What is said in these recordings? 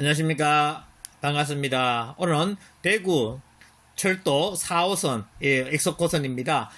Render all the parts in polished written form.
안녕하십니까. 반갑습니다. 오늘은 대구 철도 4호선 엑소코선입니다.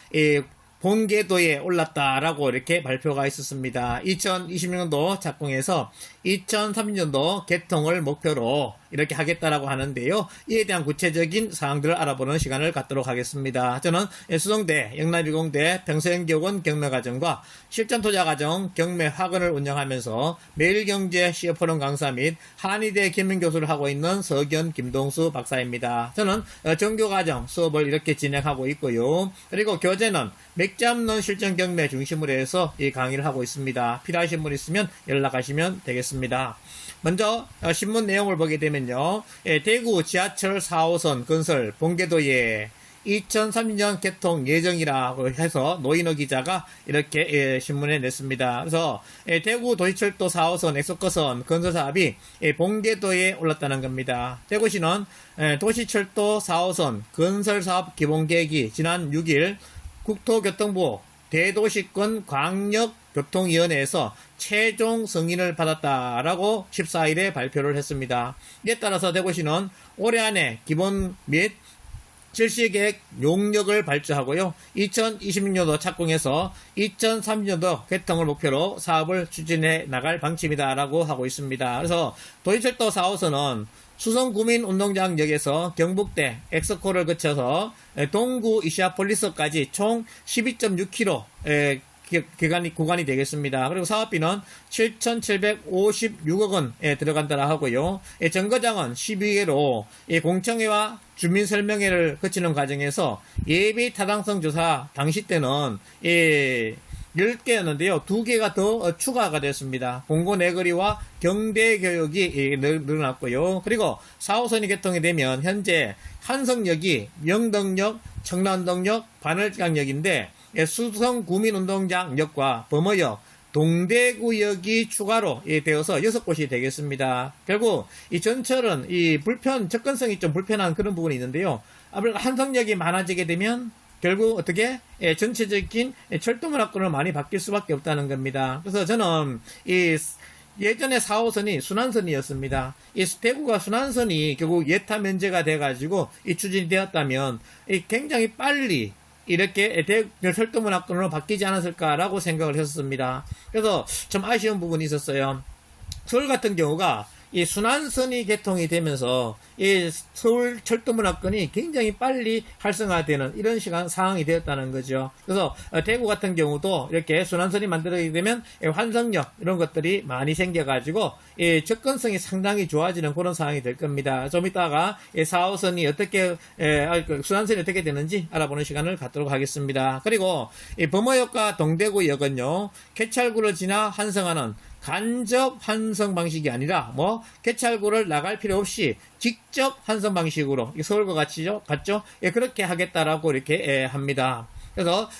본궤도에 올랐다라고 이렇게 발표가 있었습니다. 2026년도 착공해서 2030년도 개통을 목표로 이렇게 하겠다라고 하는데요. 이에 대한 구체적인 사항들을 알아보는 시간을 갖도록 하겠습니다. 저는 수성대, 영남이공대 평서연기업원 경매과정과 실전투자과정 경매학원을 운영하면서 매일경제 CF포럼 강사 및 한의대 김민교수를 하고 있는 서견 김동수 박사입니다. 저는 정교과정 수업을 이렇게 진행하고 있고요. 그리고 교재는 맥주 없는 실전 경매 중심으로 해서 이 강의를 하고 있습니다. 필요하신 분 있으면 연락하시면 되겠습니다. 먼저 신문 내용을 보게 되면요. 대구 지하철 4호선 건설 본궤도에 2030년 개통 예정이라고 해서 노인호 기자가 이렇게 신문에 냈습니다. 그래서 대구 도시철도 4호선 엑소커선 건설 사업이 본궤도에 올랐다는 겁니다. 대구시는 도시철도 4호선 건설 사업 기본 계획이 지난 6일 국토교통부 대도시권 광역교통위원회에서 최종 승인을 받았다라고 14일에 발표를 했습니다. 이에 따라서 대구시는 올해 안에 기본 및 실시계획 용역을 발주하고요. 2026년도 착공해서 2030년도 개통을 목표로 사업을 추진해 나갈 방침이다라고 하고 있습니다. 그래서 도시철도 4호선은 수성구민운동장역에서 경북대 엑스코를 거쳐서 동구 이시아폴리스까지 총 12.6km 구간이 되겠습니다. 그리고 사업비는 7,756억 원에 들어간다라 하고요. 정거장은 12회로 공청회와 주민설명회를 거치는 과정에서 예비 타당성 조사 당시 때는 10개였는데요. 2개가 더 추가가 됐습니다. 공고내거리와 경대교역이 늘어났고요. 그리고 4호선이 개통이 되면 현재 한성역이 영덕역, 청남동역, 반월강역인데 수성구민운동장역과 범어역, 동대구역이 추가로 되어서 6곳이 되겠습니다. 결국 이 전철은 접근성이 좀 불편한 그런 부분이 있는데요. 아무래도 한성역이 많아지게 되면 결국 어떻게 전체적인 철도문화권을 많이 바뀔 수밖에 없다는 겁니다. 그래서 저는 예전에 4호선이 순환선이었습니다. 이 대구가 순환선이 결국 예타 면제가 돼가지고 추진이 되었다면 굉장히 빨리 이렇게 철도문화권으로 바뀌지 않았을까라고 생각을 했었습니다. 그래서 좀 아쉬운 부분이 있었어요. 서울 같은 경우가 이 순환선이 개통이 되면서 이 서울 철도문화권이 굉장히 빨리 활성화되는 이런 상황이 되었다는 거죠. 그래서 대구 같은 경우도 이렇게 순환선이 만들어지게 되면 환승역 이런 것들이 많이 생겨가지고 접근성이 상당히 좋아지는 그런 상황이 될 겁니다. 좀 이따가 4호선이 어떻게 순환선이 어떻게 되는지 알아보는 시간을 갖도록 하겠습니다. 그리고 범어역과 동대구역은요, 개찰구를 지나 환승하는 간접 환승 방식이 아니라 개찰구를 나갈 필요 없이 직접 환승 방식으로 서울과 같죠? 그렇게 하겠다라고 이렇게 합니다. 그래서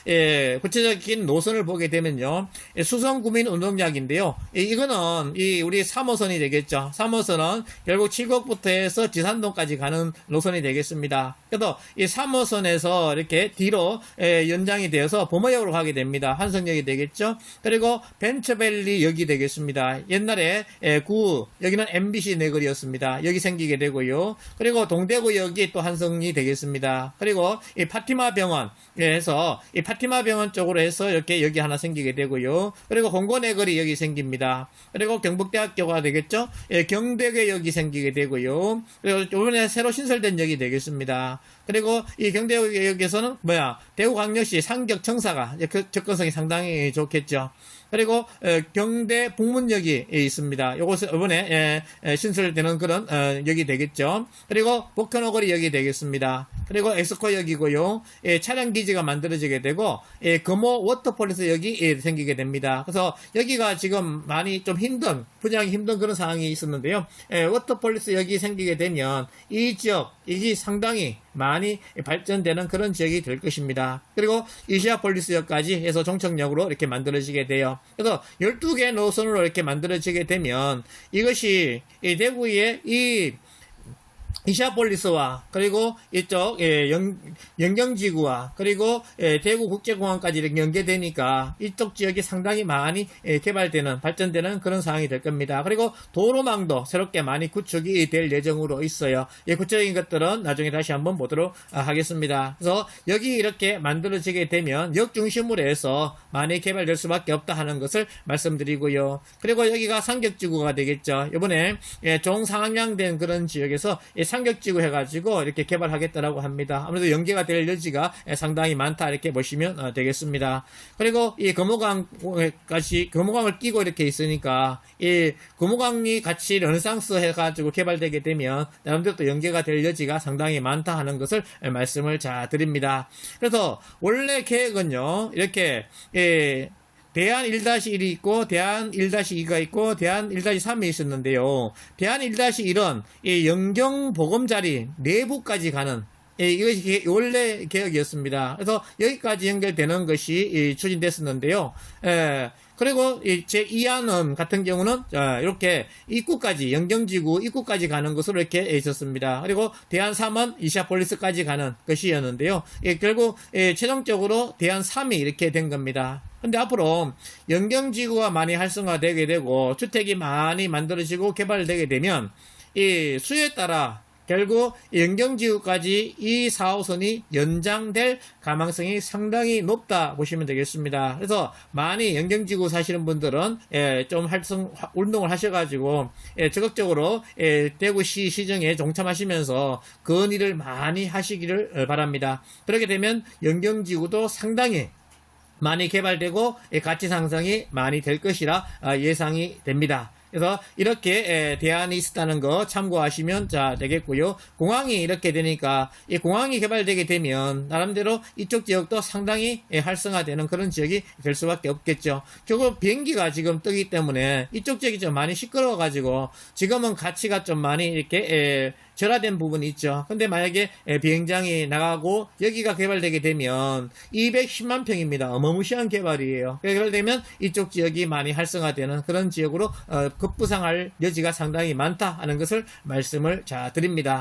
구체적인 노선을 보게 되면요, 수성구민운동장인데요. 이거는 우리 3호선이 되겠죠. 3호선은 결국 칠곡부터 해서 지산동까지 가는 노선이 되겠습니다. 그래서 이 3호선에서 이렇게 뒤로 연장이 되어서 범어역으로 가게 됩니다. 환승역이 되겠죠. 그리고 벤처밸리역이 되겠습니다. 옛날에 여기는 MBC 내거리였습니다. 여기 생기게 되고요. 그리고 동대구역이 또 환승이 되겠습니다. 그리고 이 파티마 병원에서 이 파티마 병원 쪽으로 해서 이렇게 여기 하나 생기게 되고요. 그리고 공고내거리 여기 생깁니다. 그리고 경북대학교가 되겠죠. 경대교역이 생기게 되고요. 그리고 이번에 새로 신설된 역이 되겠습니다. 그리고 이 경대역에서는 대구광역시 상격청사가 접근성이 상당히 좋겠죠. 그리고 경대 북문역이 있습니다. 요것은 이번에 신설되는 그런 역이 되겠죠. 그리고 복현오거리 역이 되겠습니다. 그리고 엑스코역이고요. 차량 기지가 만들어지게 되고 금호 워터폴리스 역이 생기게 됩니다. 그래서 여기가 지금 많이 좀 분양이 힘든 그런 상황이 있었는데요. 워터폴리스 역이 생기게 되면 이 지역이 상당히 많이 발전되는 그런 지역이 될 것입니다. 그리고 이시아폴리스역까지 해서 종착역으로 이렇게 만들어지게 돼요. 그래서 12개 노선으로 이렇게 만들어지게 되면 이것이 이 대구의 이시아폴리스와 그리고 이쪽 영경지구와 그리고 대구국제공항까지 이렇게 연계되니까 이쪽 지역이 상당히 많이 개발되는 발전되는 그런 상황이 될 겁니다. 그리고 도로망도 새롭게 많이 구축이 될 예정으로 있어요. 구체적인 것들은 나중에 다시 한번 보도록 하겠습니다. 그래서 여기 이렇게 만들어지게 되면 역 중심으로 해서 많이 개발될 수밖에 없다 하는 것을 말씀드리고요. 그리고 여기가 상격지구가 되겠죠. 이번에 종상향된 그런 지역에서 상격지구 해가지고 이렇게 개발하겠다라고 합니다. 아무래도 연계가 될 여지가 상당히 많다 이렇게 보시면 되겠습니다. 그리고 이 금호강을 끼고 이렇게 있으니까 이 금호강이 같이 르네상스 해가지고 개발되게 되면 나름대로 또 연계가 될 여지가 상당히 많다 하는 것을 말씀을 드립니다. 그래서 원래 계획은요 이렇게 대안 1-1이 있고 대안 1-2가 있고 대안 1-3이 있었는데요. 대안 1-1은 이 영경보금자리 내부까지 가는 이것이 원래 계획이었습니다. 그래서 여기까지 연결되는 것이 추진됐었는데요. 그리고 제2안은 같은 경우는 이렇게 입구까지 영경지구 입구까지 가는 것으로 이렇게 있었습니다. 그리고 대안 3은 이시아폴리스까지 가는 것이었는데요. 결국 최종적으로 대안 3이 이렇게 된 겁니다. 근데 앞으로 영경지구가 많이 활성화되게 되고 주택이 많이 만들어지고 개발되게 되면 이 수요에 따라 결국 영경지구까지 이 4호선이 연장될 가망성이 상당히 높다 보시면 되겠습니다. 그래서 많이 영경지구 사시는 분들은 좀 운동을 하셔가지고 적극적으로 대구시 시정에 동참하시면서 건의를 많이 하시기를 바랍니다. 그렇게 되면 영경지구도 상당히 많이 개발되고 가치 상승이 많이 될 것이라 예상이 됩니다. 그래서 이렇게 대안이 있었다는 거 참고하시면 되겠고요. 공항이 이렇게 되니까 이 공항이 개발되게 되면 나름대로 이쪽 지역도 상당히 활성화되는 그런 지역이 될 수밖에 없겠죠. 결국 비행기가 지금 뜨기 때문에 이쪽 지역이 좀 많이 시끄러워가지고 지금은 가치가 좀 많이 이렇게 절하된 부분이 있죠. 근데 만약에 비행장이 나가고 여기가 개발되게 되면 210만 평입니다. 어마무시한 개발이에요. 개발되면 이쪽 지역이 많이 활성화되는 그런 지역으로 급부상할 여지가 상당히 많다 하는 것을 말씀을 드립니다.